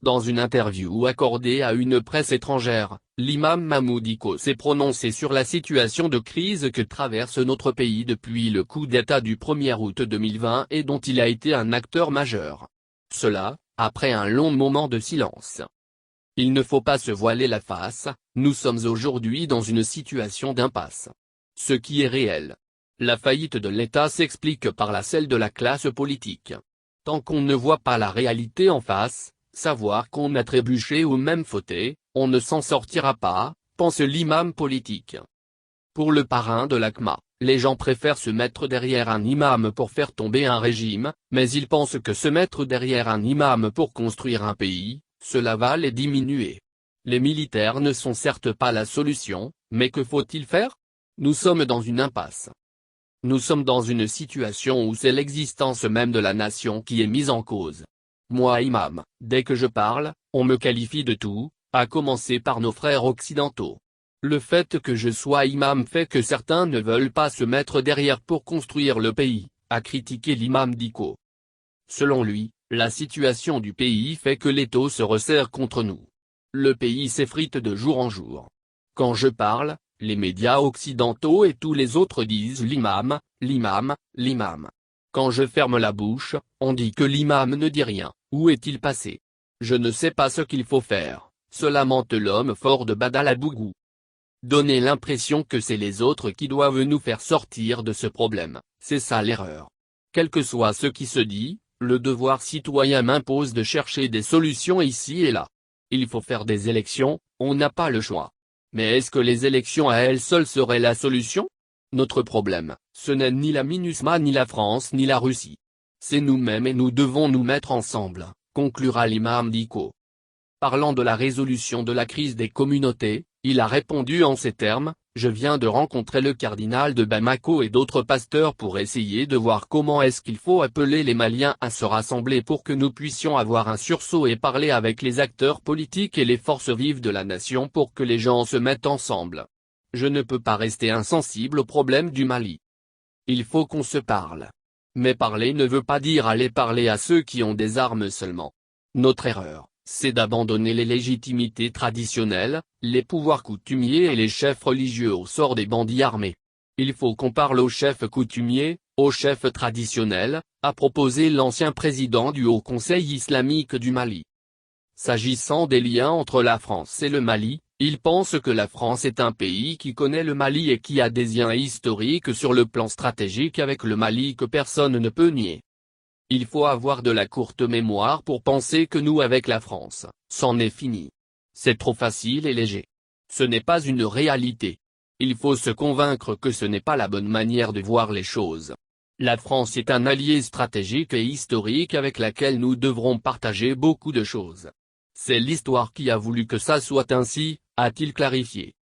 Dans une interview accordée à une presse étrangère, l'imam Mahmoud Dicko s'est prononcé sur la situation de crise que traverse notre pays depuis le coup d'État du 1er août 2020 et dont il a été un acteur majeur. Cela, après un long moment de silence. Il ne faut pas se voiler la face, nous sommes aujourd'hui dans une situation d'impasse. Ce qui est réel. La faillite de l'État s'explique par celle de la classe politique. Tant qu'on ne voit pas la réalité en face, savoir qu'on a trébuché ou même fauté, on ne s'en sortira pas, pense l'imam politique. Pour le parrain de l'ACMA, les gens préfèrent se mettre derrière un imam pour faire tomber un régime, mais ils pensent que se mettre derrière un imam pour construire un pays, cela va les diminuer. Les militaires ne sont certes pas la solution, mais que faut-il faire? Nous sommes dans une impasse. Nous sommes dans une situation où c'est l'existence même de la nation qui est mise en cause. Moi imam, dès que je parle, on me qualifie de tout, à commencer par nos frères occidentaux. Le fait que je sois imam fait que certains ne veulent pas se mettre derrière pour construire le pays, a critiqué l'imam Dicko. Selon lui, la situation du pays fait que l'étau se resserre contre nous. Le pays s'effrite de jour en jour. Quand je parle, les médias occidentaux et tous les autres disent l'imam, l'imam, l'imam. Quand je ferme la bouche, on dit que l'imam ne dit rien. Où est-il passé? Je ne sais pas ce qu'il faut faire, se lamente l'homme fort de Badalabougou. Donner l'impression que c'est les autres qui doivent nous faire sortir de ce problème, c'est ça l'erreur. Quel que soit ce qui se dit, le devoir citoyen m'impose de chercher des solutions ici et là. Il faut faire des élections, on n'a pas le choix. Mais est-ce que les élections à elles seules seraient la solution? Notre problème, ce n'est ni la MINUSMA ni la France ni la Russie. C'est nous-mêmes et nous devons nous mettre ensemble, conclura l'imam Dicko. Parlant de la résolution de la crise des communautés, il a répondu en ces termes: je viens de rencontrer le cardinal de Bamako et d'autres pasteurs pour essayer de voir comment est-ce qu'il faut appeler les Maliens à se rassembler pour que nous puissions avoir un sursaut et parler avec les acteurs politiques et les forces vives de la nation pour que les gens se mettent ensemble. Je ne peux pas rester insensible au problème du Mali. Il faut qu'on se parle. Mais parler ne veut pas dire aller parler à ceux qui ont des armes seulement. Notre erreur, c'est d'abandonner les légitimités traditionnelles, les pouvoirs coutumiers et les chefs religieux au sort des bandits armés. Il faut qu'on parle aux chefs coutumiers, aux chefs traditionnels, a proposé l'ancien président du Haut Conseil islamique du Mali. S'agissant des liens entre la France et le Mali, il pense que la France est un pays qui connaît le Mali et qui a des liens historiques sur le plan stratégique avec le Mali que personne ne peut nier. Il faut avoir de la courte mémoire pour penser que nous avec la France, c'en est fini. C'est trop facile et léger. Ce n'est pas une réalité. Il faut se convaincre que ce n'est pas la bonne manière de voir les choses. La France est un allié stratégique et historique avec laquelle nous devrons partager beaucoup de choses. C'est l'histoire qui a voulu que ça soit ainsi, a-t-il clarifié.